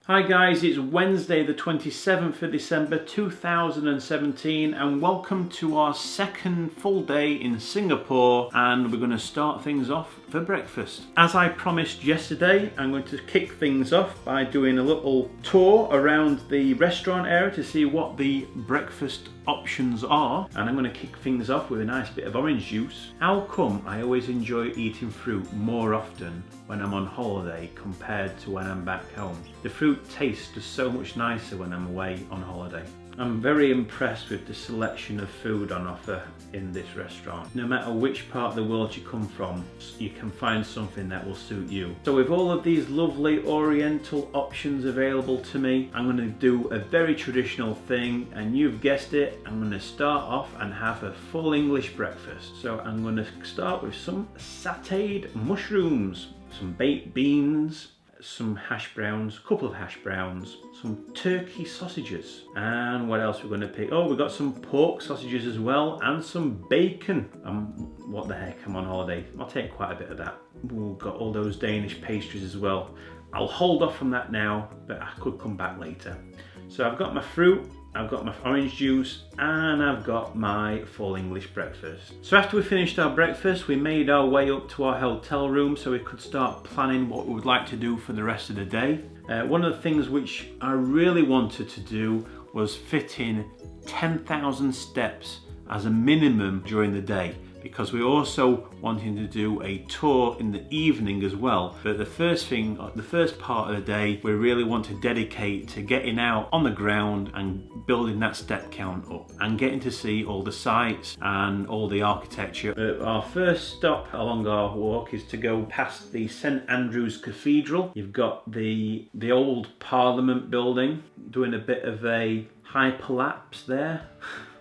Hi guys, it's Wednesday the 27th of December 2017 and welcome to our second full day in Singapore, and we're going to start things off for breakfast. As I promised yesterday, I'm going to kick things off by doing a little tour around the restaurant area to see what the breakfast options are, and I'm going to kick things off with a nice bit of orange juice. How come I always enjoy eating fruit more often when I'm on holiday compared to when I'm back home? The fruit tastes just so much nicer when I'm away on holiday. I'm very impressed with the selection of food on offer in this restaurant. No matter which part of the world you come from, you can find something that will suit you. So with all of these lovely oriental options available to me, I'm going to do a very traditional thing, and you've guessed it, I'm going to start off and have a full English breakfast. So I'm going to start with some sautéed mushrooms, some baked beans, some hash browns, a couple of hash browns, some turkey sausages, and what else we're going to pick? Oh, we've got some pork sausages as well, and some bacon. What the heck, I'm on holiday. I'll take quite a bit of that. We've got all those Danish pastries as well. I'll hold off from that now, but I could come back later. So I've got my fruit, I've got my orange juice, and I've got my full English breakfast. So after we finished our breakfast, we made our way up to our hotel room so we could start planning what we would like to do for the rest of the day. One of the things which I really wanted to do was fit in 10,000 steps as a minimum during the day, because we're also wanting to do a tour in the evening as well. But the first part of the day, we really want to dedicate to getting out on the ground and building that step count up and getting to see all the sights and all the architecture. Our first stop along our walk is to go past the St Andrew's Cathedral. You've got the old Parliament building, doing a bit of a hyperlapse there.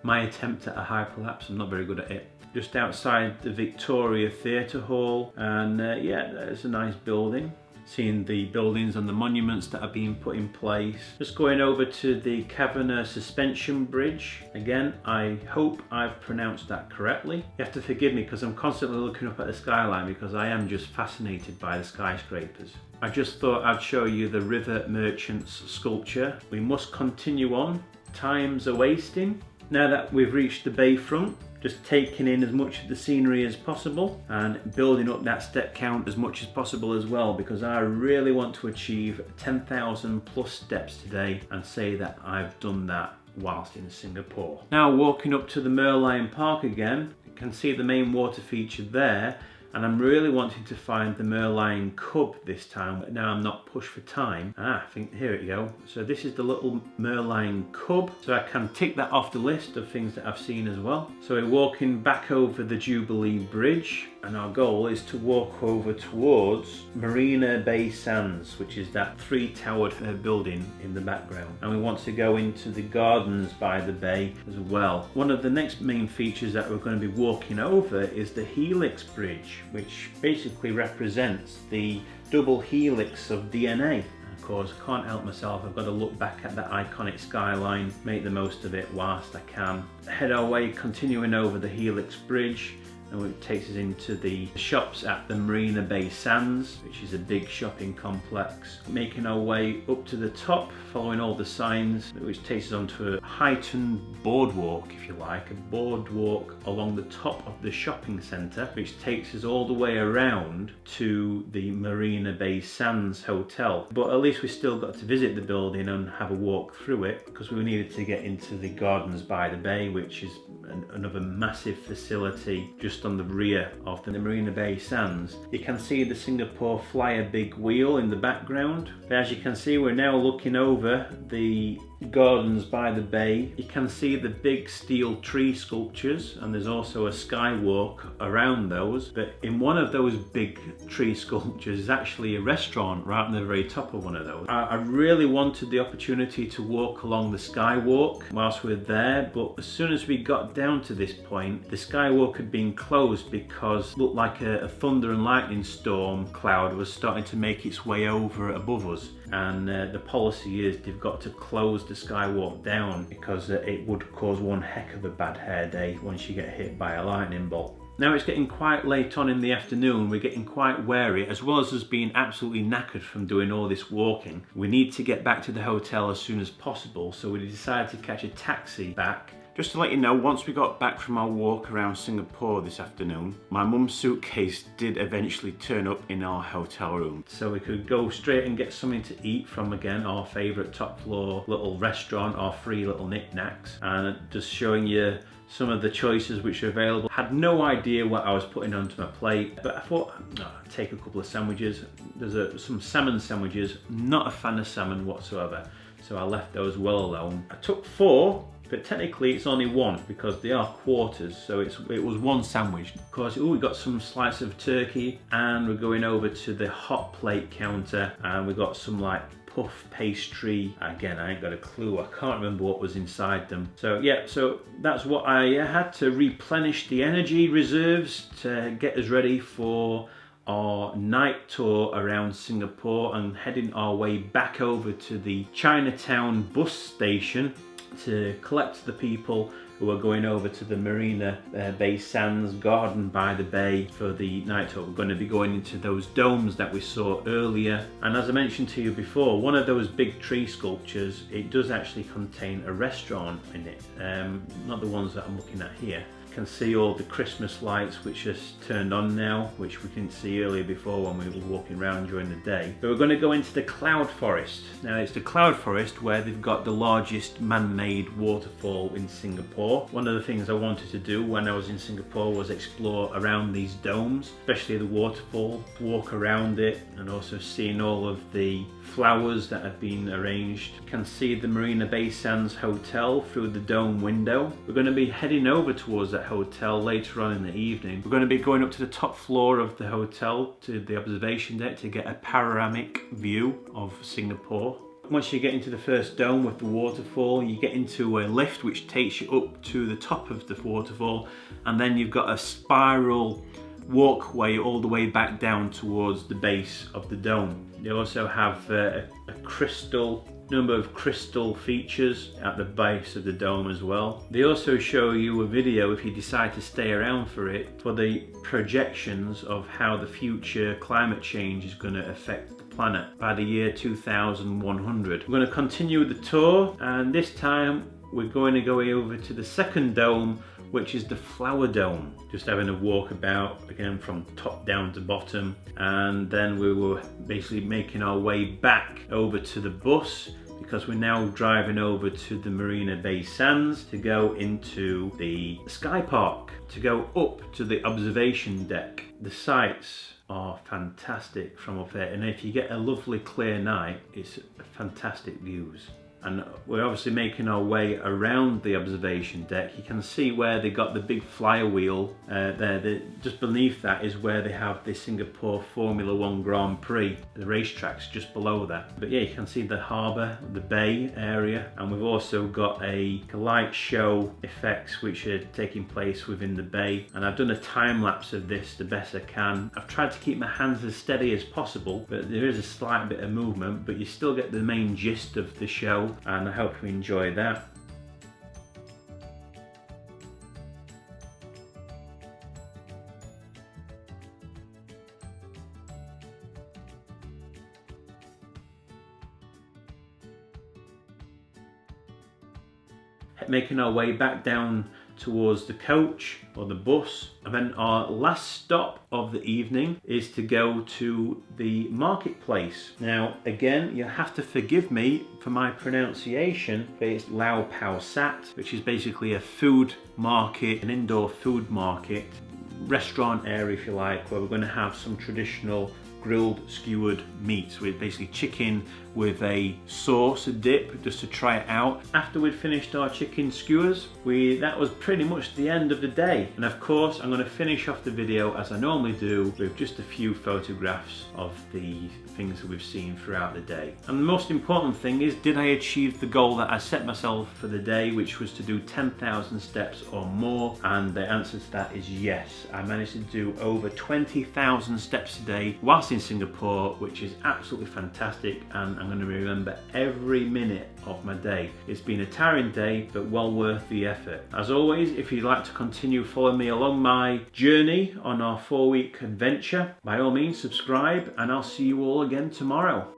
My attempt at a hyperlapse, I'm not very good at it. Just outside the Victoria Theatre Hall, and yeah, there's a nice building. Seeing the buildings and the monuments that are being put in place. Just going over to the Kavanagh Suspension Bridge. Again, I hope I've pronounced that correctly. You have to forgive me because I'm constantly looking up at the skyline because I am just fascinated by the skyscrapers. I just thought I'd show you the River Merchants sculpture. We must continue on. Time's a wasting. Now that we've reached the bayfront, just taking in as much of the scenery as possible and building up that step count as much as possible as well, because I really want to achieve 10,000 plus steps today and say that I've done that whilst in Singapore. Now walking up to the Merlion Park again, you can see the main water feature there, and I'm really wanting to find the Merlion Cub this time, but now I'm not pushed for time. I think, here we go. So this is the little Merlion Cub, so I can tick that off the list of things that I've seen as well. So we're walking back over the Jubilee Bridge, and our goal is to walk over towards Marina Bay Sands, which is that three-towered building in the background. And we want to go into the gardens by the bay as well. One of the next main features that we're going to be walking over is the Helix Bridge, which basically represents the double helix of DNA. Of course, I can't help myself, I've got to look back at that iconic skyline, make the most of it whilst I can. Head our way, continuing over the Helix Bridge, and it takes us into the shops at the Marina Bay Sands, which is a big shopping complex. Making our way up to the top, following all the signs, which takes us onto a heightened boardwalk, if you like, a boardwalk along the top of the shopping centre, which takes us all the way around to the Marina Bay Sands Hotel. But at least we still got to visit the building and have a walk through it, because we needed to get into the Gardens by the Bay, which is another massive facility just on the rear of the Marina Bay Sands. You can see the Singapore Flyer big wheel in the background. But as you can see, we're now looking over the Gardens by the Bay. You can see the big steel tree sculptures, and there's also a skywalk around those. But in one of those big tree sculptures is actually a restaurant right on the very top of one of those. I really wanted the opportunity to walk along the skywalk whilst we're there, but as soon as we got down to this point, the skywalk had been closed because it looked like a thunder and lightning storm cloud was starting to make its way over above us. And the policy is they've got to close the skywalk down because it would cause one heck of a bad hair day once you get hit by a lightning bolt. Now it's getting quite late on in the afternoon, we're getting quite wary, as well as us being absolutely knackered from doing all this walking. We need to get back to the hotel as soon as possible, so we decided to catch a taxi back. Just to let you know, once we got back from our walk around Singapore this afternoon, my mum's suitcase did eventually turn up in our hotel room. So we could go straight and get something to eat from, again, our favourite top floor little restaurant, our free little knickknacks, and just showing you some of the choices which are available. Had no idea what I was putting onto my plate, but I thought, oh, I'd take a couple of sandwiches. There's some salmon sandwiches, not a fan of salmon whatsoever, so I left those well alone. I took 4, but technically it's only 1 because they are quarters, so it was 1 sandwich. Of course, we got some slice of turkey, and we're going over to the hot plate counter, and we got some like puff pastry. Again, I ain't got a clue, I can't remember what was inside them. So yeah, so that's what I had to replenish the energy reserves to get us ready for our night tour around Singapore, and heading our way back over to the Chinatown bus station to collect the people who are going over to the Marina Bay Sands Garden by the Bay for the night tour. We're going to be going into those domes that we saw earlier, and as I mentioned to you before, one of those big tree sculptures, it does actually contain a restaurant in it, not the ones that I'm looking at here. Can see all the Christmas lights which are turned on now, which we didn't see earlier before when we were walking around during the day. But we're going to go into the Cloud Forest. Now it's the Cloud Forest where they've got the largest man-made waterfall in Singapore. One of the things I wanted to do when I was in Singapore was explore around these domes, especially the waterfall, walk around it, and also seeing all of the flowers that have been arranged. You can see the Marina Bay Sands Hotel through the dome window. We're going to be heading over towards that hotel later on in the evening. We're going to be going up to the top floor of the hotel to the observation deck to get a panoramic view of Singapore. Once you get into the first dome with the waterfall, you get into a lift which takes you up to the top of the waterfall, and then you've got a spiral walkway all the way back down towards the base of the dome. They also have a number of crystal features at the base of the dome as well. They also show you a video, if you decide to stay around for it, for the projections of how the future climate change is going to affect the planet by the year 2100. We're going to continue the tour, and this time we're going to go over to the second dome, which is the Flower Dome. Just having a walk about again from top down to bottom, and then we were basically making our way back over to the bus because we're now driving over to the Marina Bay Sands to go into the Sky Park, to go up to the observation deck. The sights are fantastic from up there, and if you get a lovely clear night, it's fantastic views. And we're obviously making our way around the observation deck. You can see where they got the big flywheel there. Just beneath that is where they have the Singapore Formula 1 Grand Prix. The racetrack's just below that. But yeah, you can see the harbour, the bay area, and we've also got a light show effects which are taking place within the bay. And I've done a time lapse of this the best I can. I've tried to keep my hands as steady as possible, but there is a slight bit of movement, but you still get the main gist of the show, and I hope you enjoy that. Making our way back down towards the coach or the bus, and then our last stop of the evening is to go to the marketplace. Now again, you have to forgive me for my pronunciation, but it's Lau Pau Sat, which is basically a food market, an indoor food market, restaurant area if you like, where we're going to have some traditional grilled skewered meats with basically chicken with a sauce, a dip, just to try it out. After we'd finished our chicken skewers, that was pretty much the end of the day. And of course, I'm going to finish off the video as I normally do with just a few photographs of the things that we've seen throughout the day. And the most important thing is, did I achieve the goal that I set myself for the day, which was to do 10,000 steps or more? And the answer to that is yes. I managed to do over 20,000 steps a day whilst in Singapore, which is absolutely fantastic, and I'm going to remember every minute of my day. It's been a tiring day, but well worth the effort. As always, if you'd like to continue following me along my journey on our 4-week adventure, by all means subscribe, and I'll see you all again tomorrow.